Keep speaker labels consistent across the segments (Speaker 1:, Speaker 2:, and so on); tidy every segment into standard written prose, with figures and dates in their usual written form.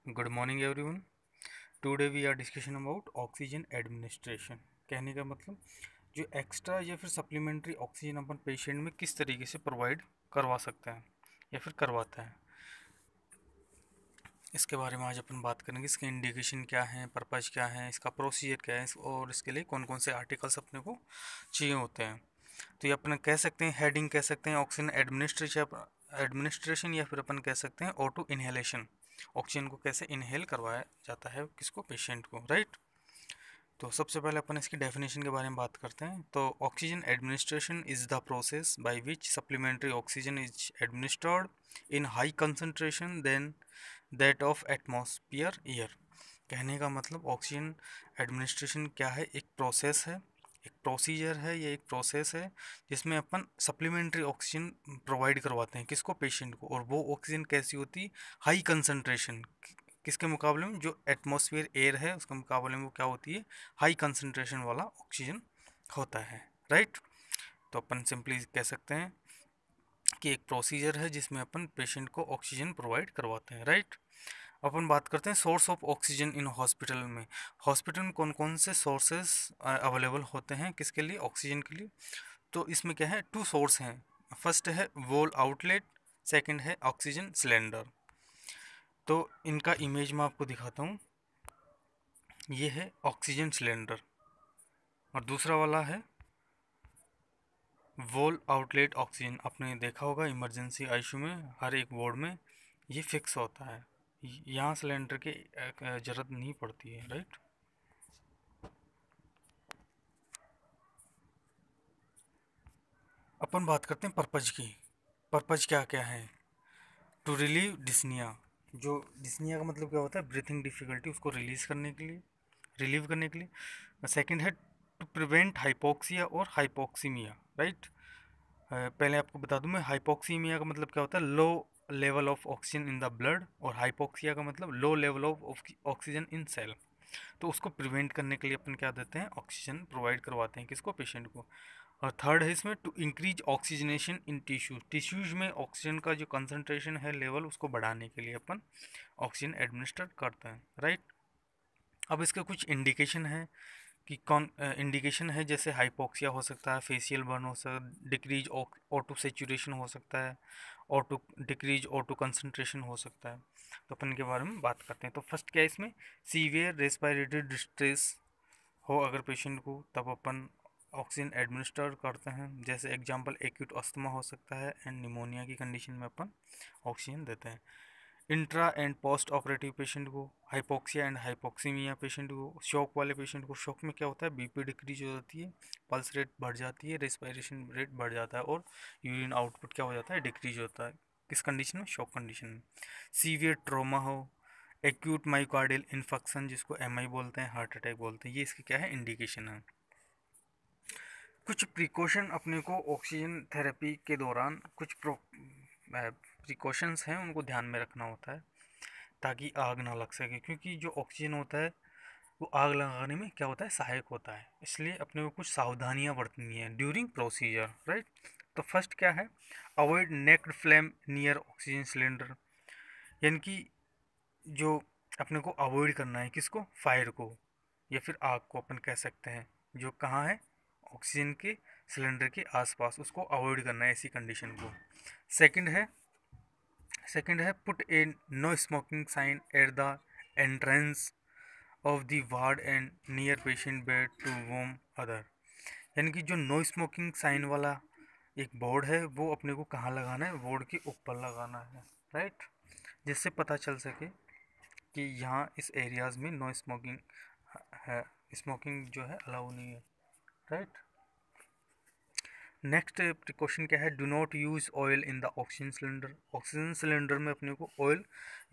Speaker 1: Good morning everyone. Today we are discussion about oxygen administration. कहने का मतलब जो एक्स्ट्रा या फिर सप्लीमेंट्री ऑक्सीजन अपन पेशेंट में किस तरीके से प्रोवाइड करवा सकते हैं या फिर करवाता है, इसके बारे में आज अपन बात करेंगे। इसके इंडिकेशन क्या है, पर्पज़ क्या है, इसका प्रोसीजर क्या है और इसके लिए कौन कौन से आर्टिकल्स अपने को चाहिए होते हैं। तो ये अपन कह सकते हैं, हेडिंग कह सकते हैं ऑक्सीजन एडमिनिस्ट्रेशन या फिर अपन कह सकते हैं ऑटो इनहेलेशन। ऑक्सीजन को कैसे इनहेल करवाया जाता है किसको, पेशेंट को, राइट। तो सबसे पहले अपन इसकी डेफिनेशन के बारे में बात करते हैं। तो oxygen administration is the process by which supplementary oxygen is administered in high concentration then that of atmosphere air. कहने का मतलब ऑक्सीजन एडमिनिस्ट्रेशन क्या है, एक प्रोसेस है, एक प्रोसीजर है, ये एक प्रोसेस है जिसमें अपन सप्लीमेंट्री ऑक्सीजन प्रोवाइड करवाते हैं किसको, पेशेंट को। और वो ऑक्सीजन कैसी होती, हाई कंसंट्रेशन, किसके मुकाबले में, जो एटमॉस्फेयर एयर है उसके मुकाबले में वो क्या होती है, हाई कंसंट्रेशन वाला ऑक्सीजन होता है, राइट। तो अपन सिंपली कह सकते हैं कि एक प्रोसीजर है जिसमें अपन पेशेंट को ऑक्सीजन प्रोवाइड करवाते हैं, राइट। अपन बात करते हैं source of oxygen in hospital में। हॉस्पिटल में कौन कौन से सोर्सेस अवेलेबल होते हैं किसके लिए, ऑक्सीजन के लिए। तो इसमें क्या है, टू सोर्स हैं। फर्स्ट है वॉल आउटलेट, सेकंड है ऑक्सीजन सिलेंडर। तो इनका इमेज मैं आपको दिखाता हूँ। ये है ऑक्सीजन सिलेंडर और दूसरा वाला है वॉल आउटलेट ऑक्सीजन। आपने देखा होगा इमरजेंसी आईसीयू में हर एक वार्ड में ये फिक्स होता है, यहाँ सिलेंडर की ज़रूरत नहीं पड़ती है, राइट। अपन बात करते हैं पर्पज की। पर्पज क्या क्या है, टू रिलीव डिस्निया। जो डिस्निया का मतलब क्या होता है, ब्रीथिंग डिफिकल्टी, उसको रिलीज करने के लिए, रिलीव करने के लिए। सेकंड है टू प्रिवेंट हाइपोक्सिया और हाइपोक्सीमिया, राइट। पहले आपको बता दूं मैं, हाइपोक्सीमिया का मतलब क्या होता है, low level of oxygen in the blood, और हाइपोक्सिया का मतलब low level of oxygen in cell. तो उसको प्रिवेंट करने के लिए अपन क्या देते हैं, ऑक्सीजन प्रोवाइड करवाते हैं किसको, पेशेंट को। और थर्ड है इसमें to increase oxygenation in tissues. Tissues में ऑक्सीजन का जो कंसंट्रेशन है, लेवल, उसको बढ़ाने के लिए अपन ऑक्सीजन एडमिनिस्टर करते हैं, राइट। अब इसके कुछ इंडिकेशन है कि कौन इंडिकेशन है, जैसे हाइपोक्सिया हो सकता है, फेशियल बर्न हो सकता है, डिक्रीज ऑटो सेचुरेशन हो सकता है, ऑटो डिक्रीज ऑटो कंसंट्रेशन हो सकता है। तो अपन के बारे में बात करते हैं। तो फर्स्ट क्या है इसमें, सीवियर रेस्पिरेटरी डिस्ट्रेस हो अगर पेशेंट को, तब अपन ऑक्सीजन एडमिनिस्टर करते हैं। जैसे एग्जांपल एक्यूट अस्थमा हो सकता है एंड निमोनिया की कंडीशन में अपन ऑक्सीजन देते हैं। Intra and post operative patient को, हाइपोक्सिया एंड हाइपोक्सीमिया पेशेंट को, शॉक वाले पेशेंट को, शॉक में क्या होता है, बीपी डिक्रीज हो जाती है, पल्स रेट बढ़ जाती है, रेस्पिरेशन रेट बढ़ जाता है और यूरिन आउटपुट क्या हो जाता है, डिक्रीज होता है। किस कंडीशन में, शॉक कंडीशन में। सीवियर ट्रोमा हो, एक्यूट मायोकार्डियल इन्फेक्शन जिसको एमआई बोलते हैं, हार्ट अटैक बोलते हैं, ये इसके क्या है, इंडिकेशन है। कुछ प्रिकॉशन अपने को ऑक्सीजन थेरेपी के दौरान कुछ प्रिकॉशंस हैं, उनको ध्यान में रखना होता है ताकि आग ना लग सके, क्योंकि जो ऑक्सीजन होता है वो आग लगाने में क्या होता है, सहायक होता है। इसलिए अपने को कुछ सावधानियां बरतनी है ड्यूरिंग प्रोसीजर, राइट। तो फर्स्ट क्या है, avoid naked flame near oxygen cylinder. यानी कि जो अपने को अवॉइड करना है किसको, फायर को या फिर आग को अपन कह सकते हैं, जो कहाँ है, ऑक्सीजन के सिलेंडर के आसपास, उसको अवॉइड करना है ऐसी कंडीशन को। सेकंड है, put a no smoking sign at the entrance of the ward and near patient bed to warn other. यानी कि जो नो स्मोकिंग साइन वाला एक बोर्ड है वो अपने को कहाँ लगाना है, बोर्ड के ऊपर लगाना है, राइट। जिससे पता चल सके कि यहाँ इस एरियाज में नो स्मोकिंग है, स्मोकिंग जो है अलाउ नहीं है, राइट। नेक्स्ट प्रिकॉशन क्या है, do not use oil in the oxygen cylinder. Oxygen cylinder में अपने को ऑयल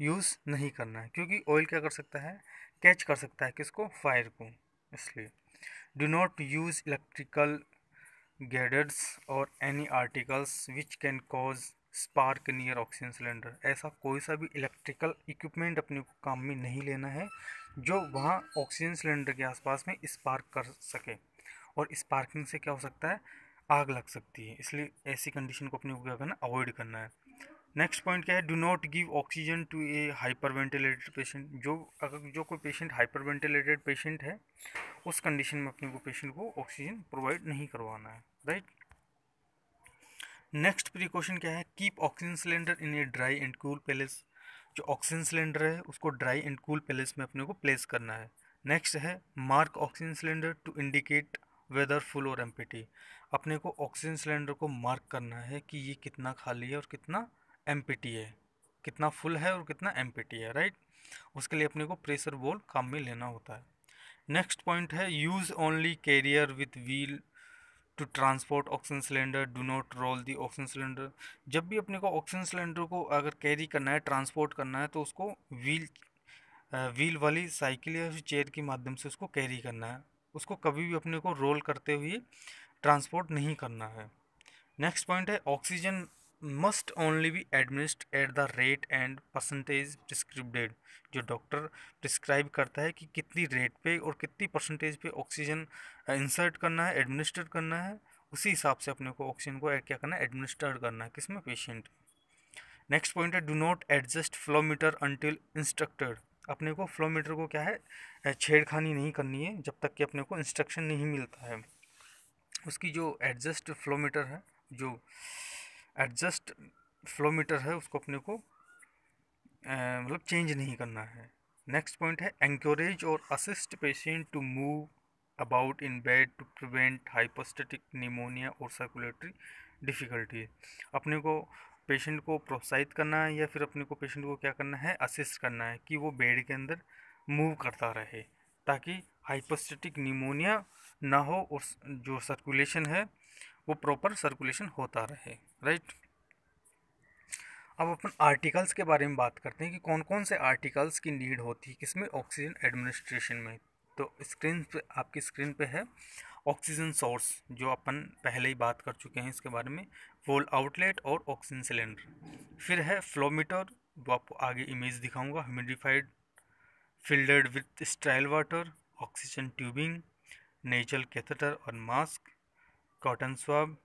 Speaker 1: यूज़ नहीं करना है, क्योंकि ऑयल क्या कर सकता है, कैच कर सकता है किसको, फायर को, इसलिए। Do not use electrical gadgets और any articles which can cause spark near oxygen cylinder. ऐसा कोई सा भी इलेक्ट्रिकल इक्विपमेंट अपने को काम में नहीं लेना है जो वहाँ ऑक्सीजन सिलेंडर के आसपास में स्पार्क कर सके, और स्पार्किंग से क्या हो सकता है, आग लग सकती है। इसलिए ऐसी कंडीशन को अपने को क्या करना है, अवॉइड करना है। नेक्स्ट पॉइंट क्या है, do not give oxygen to a hyperventilated patient. जो कोई पेशेंट हाइपर वेंटिलेटेड पेशेंट है उस कंडीशन में अपने को पेशेंट को ऑक्सीजन प्रोवाइड नहीं करवाना है, राइट। नेक्स्ट प्रिकॉशन क्या है, keep oxygen cylinder in a dry and cool place. जो ऑक्सीजन सिलेंडर है उसको ड्राई एंड कूल प्लेस में अपने को प्लेस करना है। नेक्स्ट है, mark oxygen cylinder to indicate whether full और एम्प्टी। अपने को ऑक्सीजन सिलेंडर को मार्क करना है कि ये कितना खाली है और कितना एम्प्टी है, कितना फुल है और कितना एम्प्टी है, राइट। उसके लिए अपने को प्रेशर वोल्व काम में लेना होता है। नेक्स्ट पॉइंट है, use only carrier with wheel to transport oxygen cylinder, do not roll the oxygen cylinder. जब भी अपने को ऑक्सीजन सिलेंडर को अगर कैरी करना है, ट्रांसपोर्ट करना है, तो उसको व्हील वाली साइकिल या चेयर के माध्यम से उसको कैरी करना है। उसको कभी भी अपने को रोल करते हुए ट्रांसपोर्ट नहीं करना है। नेक्स्ट पॉइंट है, oxygen must only be administered at the rate and percentage prescribed. जो डॉक्टर प्रिस्क्राइब करता है कि कितनी रेट पे और कितनी परसेंटेज पे ऑक्सीजन इंसर्ट करना है, एडमिनिस्टर करना है, उसी हिसाब से अपने को ऑक्सीजन को क्या करना है, एडमिनिस्टर करना है, किसमें, पेशेंट। नेक्स्ट पॉइंट है, do not adjust flow meter until instructed. अपने को फ्लो मीटर को क्या है, छेड़खानी नहीं करनी है जब तक कि अपने को इंस्ट्रक्शन नहीं मिलता है। उसकी जो एडजस्ट फ्लो मीटर है, जो एडजस्ट फ्लो मीटर है, उसको अपने को मतलब चेंज नहीं करना है। नेक्स्ट पॉइंट है, एंकरेज और assist patient to move about in bed to prevent hypostatic pneumonia और सर्कुलेटरी डिफ़िकल्टी। अपने को पेशेंट को प्रोत्साहित करना है या फिर अपने को पेशेंट को क्या करना है, असिस्ट करना है कि वो बेड के अंदर मूव करता रहे ताकि हाइपोस्टैटिक निमोनिया ना हो और जो सर्कुलेशन है वो प्रॉपर सर्कुलेशन होता रहे, राइट। अब अपन आर्टिकल्स के बारे में बात करते हैं कि कौन कौन से आर्टिकल्स की नीड होती है किसमें, ऑक्सीजन एडमिनिस्ट्रेशन में। तो स्क्रीन पे, आपकी स्क्रीन पे है ऑक्सीजन सोर्स, जो अपन पहले ही बात कर चुके हैं इसके बारे में, वोल आउटलेट और ऑक्सीजन सिलेंडर। फिर है फ्लोमीटर, वो आपको आगे इमेज दिखाऊंगा, humidified filtered with sterile water, oxygen tubing, nasal catheter और mask, cotton swab,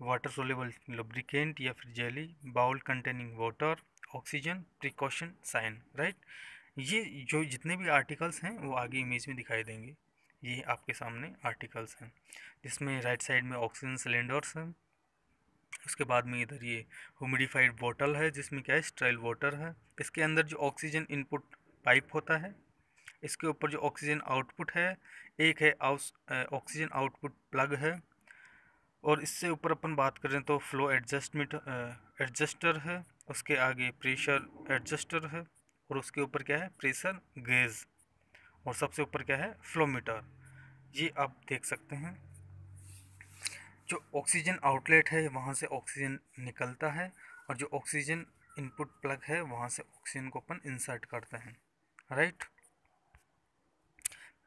Speaker 1: water soluble lubricant या फिर jelly, bowl containing water, oxygen, precaution sign, right. ये जो जितने भी आर्टिकल्स हैं वो आगे इमेज में दिखाई देंगे। ये आपके सामने आर्टिकल्स हैं जिसमें राइट साइड में ऑक्सीजन सिलेंडर्स हैं, उसके बाद में इधर ये ह्यूमिडिफाइड बोतल है जिसमें क्या है, स्टेराइल वाटर है, इसके अंदर जो ऑक्सीजन इनपुट पाइप होता है, इसके ऊपर जो ऑक्सीजन आउटपुट है, एक है ऑक्सीजन आउटपुट प्लग है, और इससे ऊपर अपन बात करें तो फ्लो एडजस्टर है, उसके आगे प्रेशर एडजस्टर है, और उसके ऊपर क्या है, प्रेशर गेज, और सबसे ऊपर क्या है, फ्लोमीटर। ये आप देख सकते हैं। जो ऑक्सीजन आउटलेट है वहाँ से ऑक्सीजन निकलता है, और जो ऑक्सीजन इनपुट प्लग है वहाँ से ऑक्सीजन को अपन इंसर्ट करते हैं, राइट।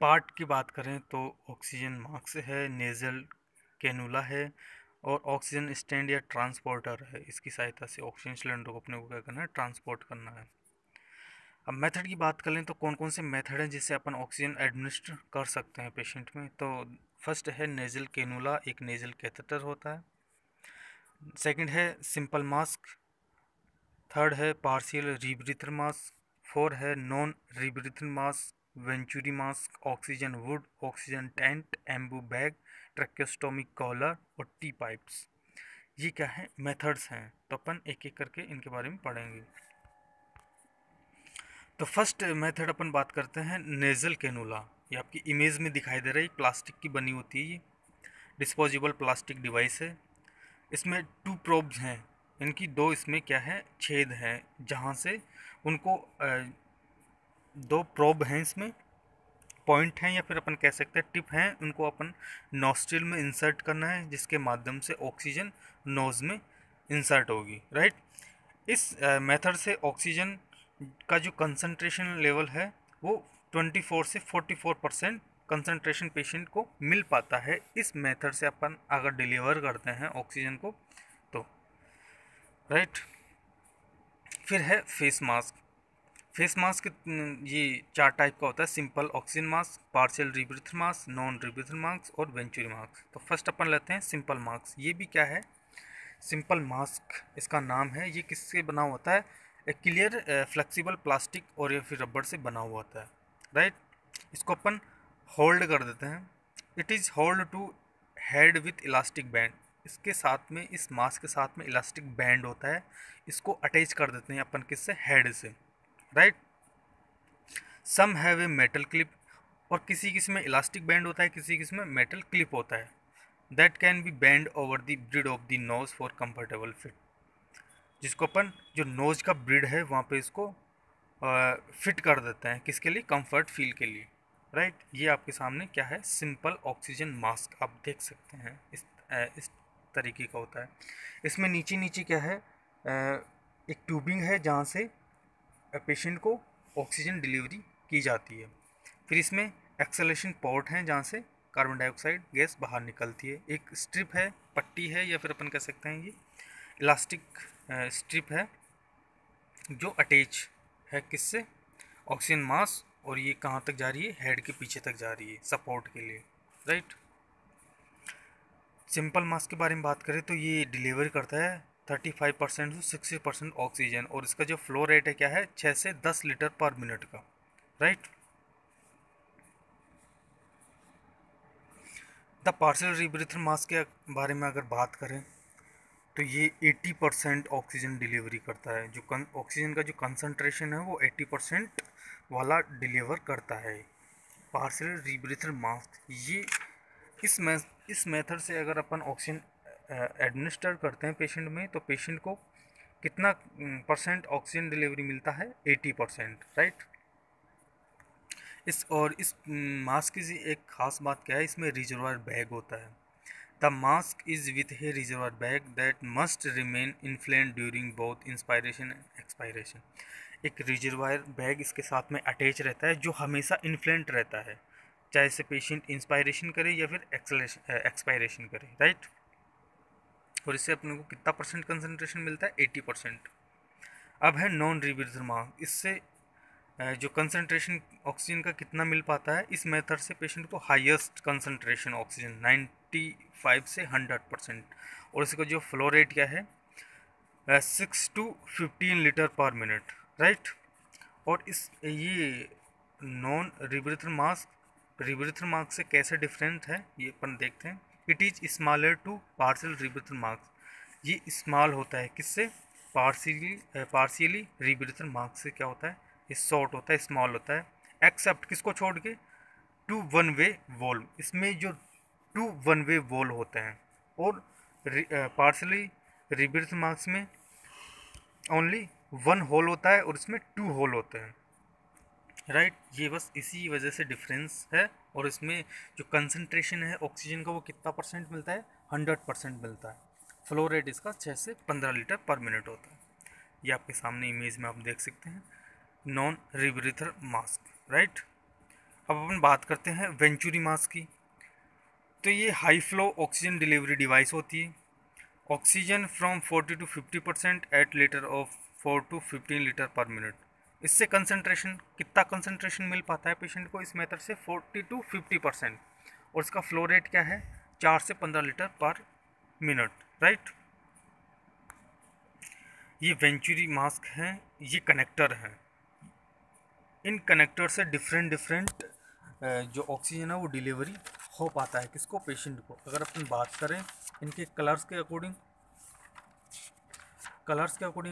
Speaker 1: पार्ट की बात करें तो ऑक्सीजन मास्क है, नेजल कैनुला है, और ऑक्सीजन स्टैंड या ट्रांसपोर्टर है। इसकी सहायता से ऑक्सीजन सिलेंडर को अपने को क्या करना है, ट्रांसपोर्ट करना है। अब मेथड की बात कर लें तो कौन कौन से मेथड हैं जिससे अपन ऑक्सीजन एडमिनिस्टर कर सकते हैं पेशेंट में। तो फर्स्ट है नेजल कैनुला, एक नेजल कैथेटर होता है। सेकंड है सिंपल मास्क। थर्ड है पार्शियल रीब्रीथर मास्क। फोर है non rebreather mask, venturi mask, oxygen hood, oxygen tent, Ambu bag, tracheostomy collar और टी पाइप्स। ये क्या है, मेथड्स हैं, तो अपन एक एक करके इनके बारे में पढ़ेंगे। तो फर्स्ट मेथड अपन बात करते हैं नेजल कैनुला। ये आपकी इमेज में दिखाई दे रहा है, प्लास्टिक की बनी होती है, ये डिस्पोजेबल प्लास्टिक डिवाइस है। इसमें 2 प्रोब्स हैं, इनकी 2 इसमें क्या है, छेद हैं, जहाँ से उनको 2 प्रोब हैं, इसमें पॉइंट हैं या फिर अपन कह सकते हैं टिप हैं, उनको अपन नॉस्ट्रिल में इंसर्ट करना है जिसके माध्यम से ऑक्सीजन नोज में इंसर्ट होगी, राइट। इस मेथड से ऑक्सीजन का जो कंसंट्रेशन लेवल है वो 24 से 44% कंसंट्रेशन पेशेंट को मिल पाता है। इस मेथड से अपन अगर डिलीवर करते हैं ऑक्सीजन को तो, राइट। फिर है फेस मास्क। फेस मास्क ये 4 टाइप का होता है, simple oxygen mask, partial rebreather mask, non rebreather mask और वेंचुरी मास्क। तो फर्स्ट अपन लेते हैं सिंपल मास्क। ये भी क्या है, सिंपल मास्क इसका नाम है। ये किससे बना होता है? एक क्लियर फ्लेक्सिबल प्लास्टिक और या फिर रबड़ से बना हुआ होता है, राइट। इसको अपन होल्ड कर देते हैं। It is hold to head with elastic band. इसके साथ में, इस मास्क के साथ में इलास्टिक बैंड होता है, इसको अटैच कर देते हैं अपन किससे? हेड से, right. Some have a metal clip, और किसी किसी में इलास्टिक बैंड होता है, किसी किसी में मेटल क्लिप होता है। That can be bend over the bridge of the nose for comfortable fit, जिसको अपन जो नोज का ब्रिड है वहाँ पे इसको फिट कर देते हैं, किसके लिए? कंफर्ट फील के लिए, राइट। ये आपके सामने क्या है? सिंपल ऑक्सीजन मास्क आप देख सकते हैं, इस तरीके का होता है। इसमें नीचे नीचे क्या है? एक ट्यूबिंग है जहाँ से पेशेंट को ऑक्सीजन डिलीवरी की जाती है। फिर इसमें एक्सेलेशन पोर्ट हैं जहाँ से कार्बन डाइऑक्साइड गैस बाहर निकलती है। एक स्ट्रिप है, पट्टी है, या फिर अपन कह सकते हैं ये इलास्टिक स्ट्रिप है जो अटैच है किससे? Oxygen mask. और ये कहाँ तक जा रही है? हेड के पीछे तक जा रही है सपोर्ट के लिए, राइट। सिंपल मास्क के बारे में बात करें तो ये डिलीवर करता है 35% से 60% ऑक्सीजन, और इसका जो फ्लो रेट है क्या है? 6 से 10 लीटर पर मिनट का, right. The partial rebreather mask के बारे में अगर बात करें तो ये 80% ऑक्सीजन डिलीवरी करता है। जो ऑक्सीजन का जो कंसंट्रेशन है वो 80% वाला डिलीवर करता है। पार्शियल रीब्रीथर मास्क, ये इस मेथड से अगर अपन ऑक्सीजन एडमिनिस्टर करते हैं पेशेंट में, तो पेशेंट को कितना परसेंट ऑक्सीजन डिलीवरी मिलता है? 80%, राइट। इस मास्क की एक खास बात क्या है? इसमें रिजर्वायर बैग होता है। The mask is with A reservoir bag that must remain inflate during both inspiration and expiration. एक रिजर्वायर बैग इसके साथ में अटैच रहता है जो हमेशा इन्फ्लेट रहता है, चाहे से पेशेंट इंस्पायरेशन करे या फिर एक्सपायरेशन करे, राइट। और इससे अपने को कितना परसेंट कंसंट्रेशन मिलता है? 80%। अब है नॉन रीब्रीथर मास्क। इससे जो कंसंट्रेशन ऑक्सीजन का कितना मिल पाता है? इस मेथड से पेशेंट को हाईएस्ट कंसंट्रेशन ऑक्सीजन 95 से 100%, और इसका जो फ्लो रेट क्या है? 6 to 15 litre per minute, right. और ये नॉन रीब्रीथर मास्क से कैसे डिफरेंट है ये अपन देखते हैं। It is smaller to partial rebreather mask. ये स्मॉल होता है किससे? पार्शियली रीब्रीथर मास्क से क्या होता है? ये शॉर्ट होता है, स्मॉल होता है। एक्सेप्ट किसको छोड़ के? Two one way valve. इसमें जो टू वन वे वॉल्व होते हैं, और पार्शियली रीब्रीथर मास्क में ओनली वन होल होता है और इसमें 2 होल होते हैं, राइट। ये बस इसी वजह से डिफरेंस है। और इसमें जो कंसंट्रेशन है ऑक्सीजन का वो कितना परसेंट मिलता है? 100% मिलता है। फ्लो रेट इसका 6 से 15 लीटर पर मिनट होता है। ये आपके सामने इमेज में आप देख सकते हैं नॉन रीब्रीथर मास्क, राइट। अब अपन बात करते हैं वेंचुरी मास्क की। तो ये high flow oxygen delivery device होती है। Oxygen from 40 to 50% at litre of 4 to 15 litre per minute. इससे कंसंट्रेशन कितना कंसंट्रेशन मिल पाता है पेशेंट को? इस मेथड से 40 to 50%, और इसका फ्लो रेट क्या है? 4 से 15 लीटर पर मिनट, राइट। ये वेंचुरी मास्क हैं, ये कनेक्टर हैं। इन कनेक्टर से डिफरेंट जो ऑक्सीजन है वो डिलीवरी हो पाता है किसको? पेशेंट को। अगर अपन बात करें इनके कलर्स के अकॉर्डिंग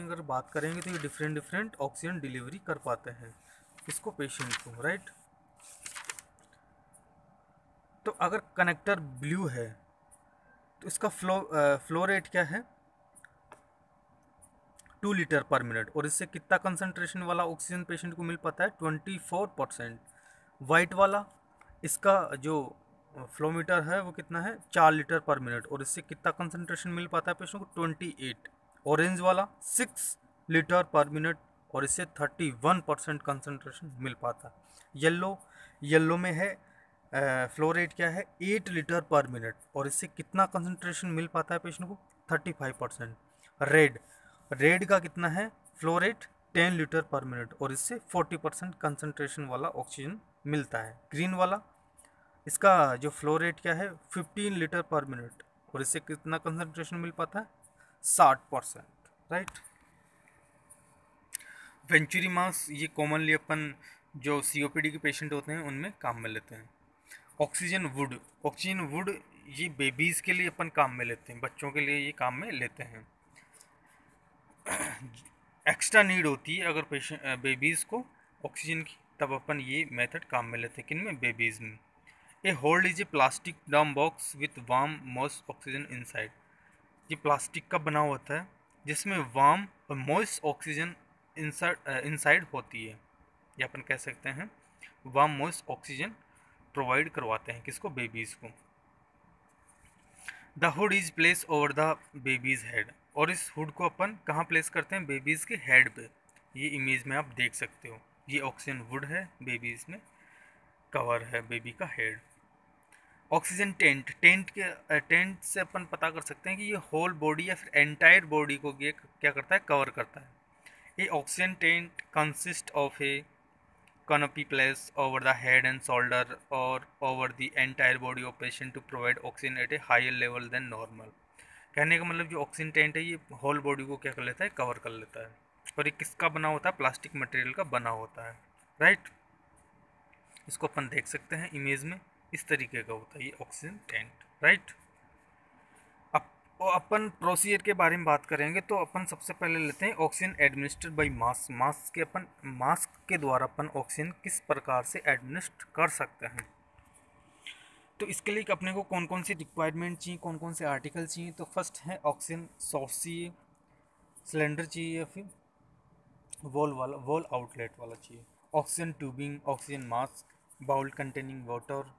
Speaker 1: अगर बात करेंगे तो ये डिफरेंट ऑक्सीजन डिलीवरी कर पाते हैं इसको? पेशेंट को, राइट। तो अगर कनेक्टर ब्लू है तो इसका फ्लो रेट क्या है? 2 लीटर पर मिनट, और इससे कितना कंसंट्रेशन वाला ऑक्सीजन पेशेंट को मिल पाता है? 24%। वाइट वाला, इसका जो फ्लोमीटर है वो कितना है? 4 लीटर पर मिनट, और इससे कितना कंसंट्रेशन मिल पाता है पेशेंट को? 28। ऑरेंज वाला 6 लीटर पर मिनट, और इससे 31% कंसंट्रेशन मिल पाता है। येलो में है फ्लो रेट क्या है? 8 लीटर पर मिनट, और इससे कितना कंसंट्रेशन मिल पाता है पेशेंट को? 35%। रेड का कितना है flow rate? 10 litre per minute, और इससे 40% कंसंट्रेशन वाला ऑक्सीजन मिलता है। ग्रीन वाला, इसका जो फ्लो रेट क्या है? 15 लीटर पर मिनट, और इससे कितना कंसंट्रेशन मिल पाता है? 60%, राइट। वेंचुरी मास ये कॉमनली अपन जो COPD के पेशेंट होते हैं उनमें काम में लेते हैं। ऑक्सीजन वुड ये बेबीज़ के लिए अपन काम में लेते हैं, बच्चों के लिए ये काम में लेते हैं। एक्स्ट्रा नीड होती है अगर पेशेंट बेबीज़ को ऑक्सीजन की, तब अपन ये मेथड काम में लेते हैं। किन में? बेबीज़ में। ए होल्ड इज ए प्लास्टिक डम box with warm moist oxygen inside. ये प्लास्टिक का बना होता है जिसमें वार्म और मॉइस्ट ऑक्सीजन इनसाइड होती है, या अपन कह सकते हैं वार्म मॉइस्ट ऑक्सीजन प्रोवाइड करवाते हैं किसको? बेबीज़ को। The hood is place over the babies head, और इस हुड को अपन कहाँ प्लेस करते हैं? बेबीज़ के हेड पे। ये इमेज में आप देख सकते हो, ये ऑक्सीजन वुड है, बेबीज़ में कवर है बेबी का हेड। ऑक्सीजन टेंट से अपन पता कर सकते हैं कि ये होल बॉडी या फिर एंटायर बॉडी को ये क्या करता है? कवर करता है। ये oxygen tent consist of A canopy placed over the head and shoulder or over the entire body of patient to provide oxygen at a higher level than normal। कहने का मतलब जो ऑक्सीजन टेंट है ये whole body को क्या कर लेता है? कवर कर लेता है। और ये किसका बना होता है? प्लास्टिक मटेरियल का बना होता है, राइट। इसको अपन देख सकते हैं इमेज में, इस तरीके का होता है ये ऑक्सीजन टेंट, राइट। अपन प्रोसीजर के बारे में बात करेंगे तो अपन सबसे पहले लेते हैं ऑक्सीजन एडमिनिस्टर बाई मास्क के द्वारा अपन ऑक्सीजन किस प्रकार से एडमिनिस्टर कर सकते हैं। तो इसके लिए अपने को कौन कौन सी रिक्वायरमेंट चाहिए, कौन कौन से आर्टिकल चाहिए। तो फर्स्ट है ऑक्सीजन सोर्स चाहिए, सिलेंडर चाहिए, या फिर वॉल आउटलेट वाला चाहिए। Oxygen tubing, oxygen mask, bowl containing water,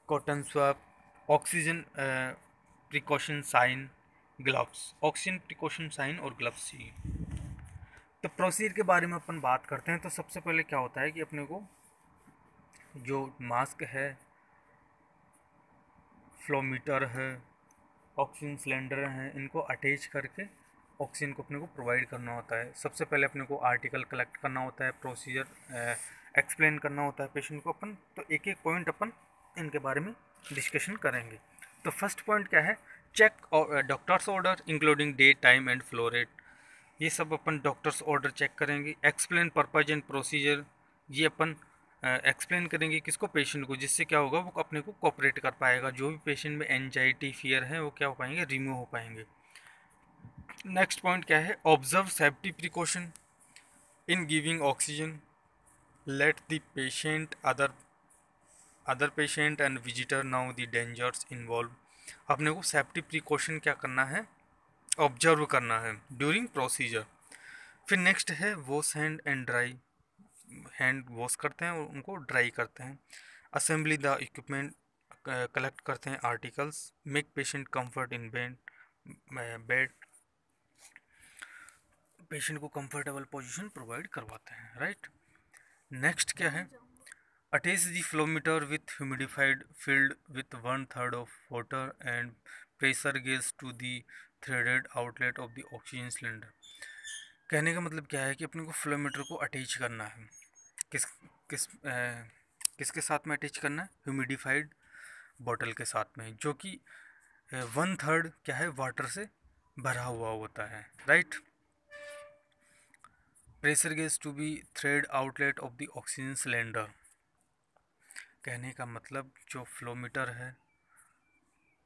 Speaker 1: cotton swab, oxygen precaution sign, gloves. Oxygen precaution sign और ग्लव्स चाहिए। तो प्रोसीजर के बारे में अपन बात करते हैं। तो सबसे पहले क्या होता है कि अपने को जो मास्क है, फ्लोमीटर है, ऑक्सीजन सिलेंडर हैं, इनको अटैच करके ऑक्सीजन को अपने को प्रोवाइड करना होता है। सबसे पहले अपने को आर्टिकल कलेक्ट करना होता है, प्रोसीजर एक्सप्लेन करना होता है पेशेंट को अपन। तो एक एक पॉइंट अपन इनके बारे में डिस्कशन करेंगे। तो फर्स्ट पॉइंट क्या है? Check doctor's order including date, time and flow rate. ये सब अपन डॉक्टर्स ऑर्डर चेक करेंगे। एक्सप्लेन पर्पज एंड प्रोसीजर, ये अपन एक्सप्लेन करेंगे किसको? पेशेंट को, जिससे क्या होगा वो अपने को कोऑपरेट कर पाएगा। जो भी पेशेंट में एंजाइटी, फियर है वो क्या हो पाएंगे? रिमूव हो पाएंगे। नेक्स्ट पॉइंट क्या है? Observe safety precaution in giving oxygen, let the patient other patient and visitor now the dangers involve. अपने को सेफ्टी प्रिकॉशन क्या करना है? ऑब्जर्व करना है ड्यूरिंग प्रोसीजर। फिर नेक्स्ट है wash hand and dry, hand wash करते हैं और उनको ड्राई करते हैं। असेंबली द इक्विपमेंट, कलेक्ट करते हैं articles. Make patient comfort in bed, patient को कंफर्टेबल पोजीशन प्रोवाइड करवाते हैं, राइट। नेक्स्ट क्या है? Attach the flowmeter with humidified filled with 1/3 of water and pressure gauge to the threaded outlet of the oxygen cylinder. कहने का मतलब क्या है कि अपने को फ्लोमीटर को अटैच करना है। किस किस किसके साथ में अटैच करना है? ह्यूमिडिफाइड बॉटल के साथ में, जो कि 1/3 क्या है? वाटर से भरा हुआ होता है, right. Pressure gauge to be thread outlet of the oxygen cylinder. कहने का मतलब जो फ्लोमीटर है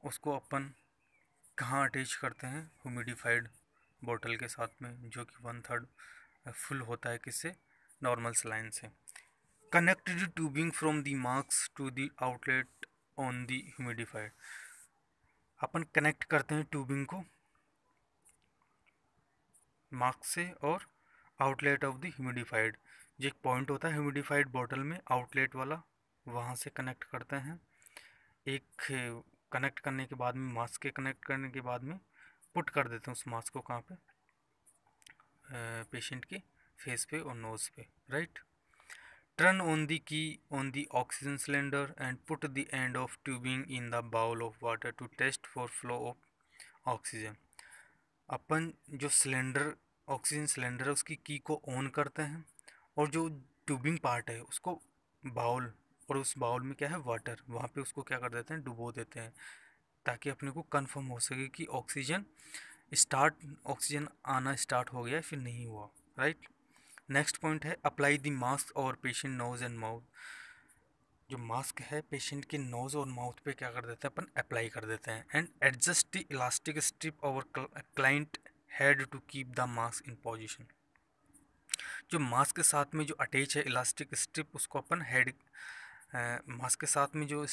Speaker 1: उसको अपन कहाँ अटैच करते हैं? ह्यूमिडिफाइड बॉटल के साथ में, जो कि 1/3 फुल होता है किससे? नॉर्मल सलाइन से। Connect the tubing from the mask to the outlet on the humidified. अपन कनेक्ट करते हैं ट्यूबिंग को मार्क्स से और आउटलेट ऑफ द ह्यूमिडिफाइड। जो एक पॉइंट होता है ह्यूमिडिफाइड बॉटल में आउटलेट वाला, वहाँ से कनेक्ट करते हैं। एक कनेक्ट करने के बाद में, मास्क के कनेक्ट करने के बाद में पुट कर देते हैं उस मास्क को कहाँ पे? पेशेंट के फेस पे और नोज़ पे, right. Turn on the key on the oxygen cylinder and put the end of tubing in the bowl of water to test for flow of oxygen. अपन जो सिलेंडर, ऑक्सीजन सिलेंडर है, उसकी की को on करते हैं और जो ट्यूबिंग पार्ट है उसको बाउल, और उस बाउल में क्या है? वाटर, वहाँ पे उसको क्या कर देते हैं? डुबो देते हैं, ताकि अपने को कंफर्म हो सके कि ऑक्सीजन स्टार्ट ऑक्सीजन आना स्टार्ट हो गया फिर नहीं हुआ, राइट। नेक्स्ट पॉइंट है अप्लाई द मास्क और पेशेंट नोज एंड माउथ। जो मास्क है पेशेंट के नोज और माउथ पे क्या कर देते हैं अपन, अप्लाई कर देते हैं। And adjust the elastic strip over client head to keep the mask in position. जो मास्क के साथ में जो अटैच है इलास्टिक स्ट्रिप उसको अपन हेड, मास्क के साथ में जो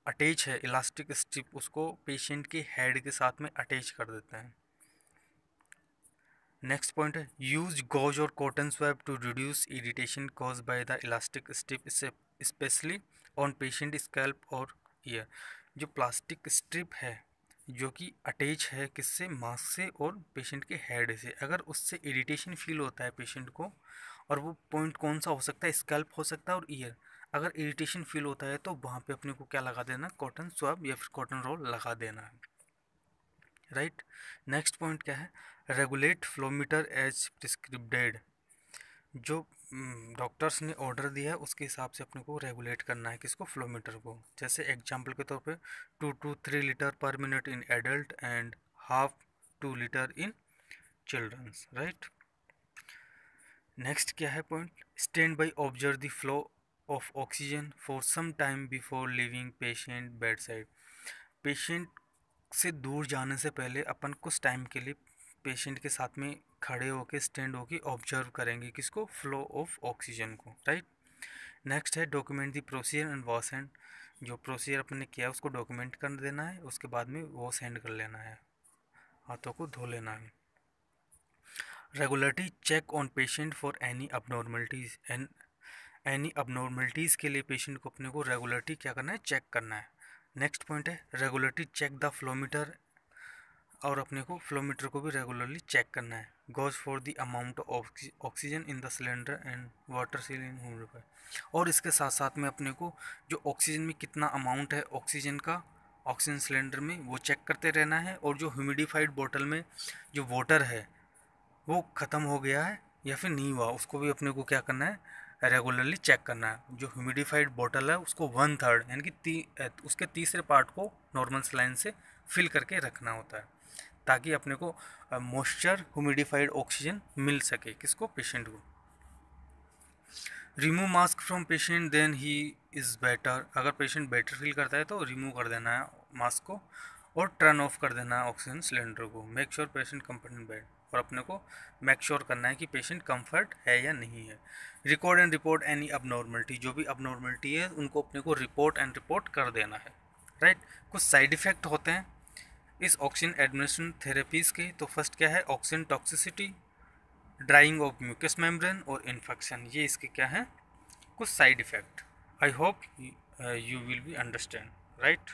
Speaker 1: अटैच है इलास्टिक स्ट्रिप उसको पेशेंट के हेड के साथ में अटैच कर देते हैं। नेक्स्ट पॉइंट है यूज गॉज और cotton swab to reduce irritation cause by the elastic strip specially on patient scalp और ईयर। जो प्लास्टिक स्ट्रिप है जो कि अटैच है किससे, मास्क से और पेशेंट के हेड से, अगर उससे इरिटेशन फील होता है पेशेंट को, और वो पॉइंट कौन सा हो सकता है, स्कैल्प हो सकता है और ईयर, अगर इरिटेशन फील होता है तो वहाँ पे अपने को क्या लगा देना, कॉटन स्वैब या फिर कॉटन रोल लगा देना है, राइट। नेक्स्ट पॉइंट क्या है, रेगुलेट फ्लोमीटर एज प्रिस्क्रिप्टेड। जो डॉक्टर्स ने ऑर्डर दिया है उसके हिसाब से अपने को रेगुलेट करना है किसको, फ्लोमीटर को। जैसे एग्जांपल के तौर पे 2 to 3 litre per minute in adult and half 2 litre in childrens, right. Next क्या है point, stand by observe the flow of oxygen for some time before leaving patient bed side. Patient से दूर जाने से पहले अपन कुछ टाइम के लिए पेशेंट के साथ में खड़े होके स्टैंड होके ऑब्जर्व करेंगे किसको, फ्लो ऑफ ऑक्सीजन को, राइट। नेक्स्ट है document the procedure and wash hand. जो प्रोसीजर अपन ने किया उसको डॉक्यूमेंट कर देना है, उसके बाद में वॉश हैंड कर लेना है, हाथों को धो लेना है। Regularly check on patient for any abnormalities and any abnormalities के लिए पेशेंट को अपने को रेगुलरली क्या करना है, चेक करना है। नेक्स्ट पॉइंट है रेगुलरली चेक द फ्लोमीटर, और अपने को फ्लोमीटर को भी रेगुलरली चेक करना है। Goes for the amount of oxygen in the cylinder and water seal in humidifier. और इसके साथ साथ में अपने को जो ऑक्सीजन में कितना अमाउंट है ऑक्सीजन का ऑक्सीजन सिलेंडर में वो चेक करते रहना है, और जो ह्यूमिडिफाइड बोतल में जो वाटर है वो ख़त्म हो गया है या फिर नहीं हुआ उसको भी अपने को क्या करना है, रेगुलरली चेक करना है। जो ह्यूमिडिफाइड बोतल है उसको 1/3 यानी कि उसके तीसरे पार्ट को नॉर्मल सलाइन से फिल करके रखना होता है, ताकि अपने को मॉइस्चर ह्यूमिडिफाइड ऑक्सीजन मिल सके किसको, पेशेंट को। Remove mask from patient then he is better. अगर पेशेंट बेटर फील करता है तो रिमूव कर देना है मास्क को और टर्न ऑफ कर देना है ऑक्सीजन सिलेंडर को। Make sure patient comfort in bed, और अपने को मेक श्योर करना है कि पेशेंट कंफर्ट है या नहीं है। Record and report any abnormality, जो भी अबनॉर्मलिटी है उनको अपने को रिपोर्ट कर देना है, राइट। कुछ साइड इफ़ेक्ट होते हैं इस ऑक्सीजन एडमिनिस्ट्रेशन थेरेपीज़ के। तो फर्स्ट क्या है, oxygen toxicity, drying of mucous membrane और इन्फेक्शन, ये इसके क्या हैं कुछ side effect. I hope you will be understand, right.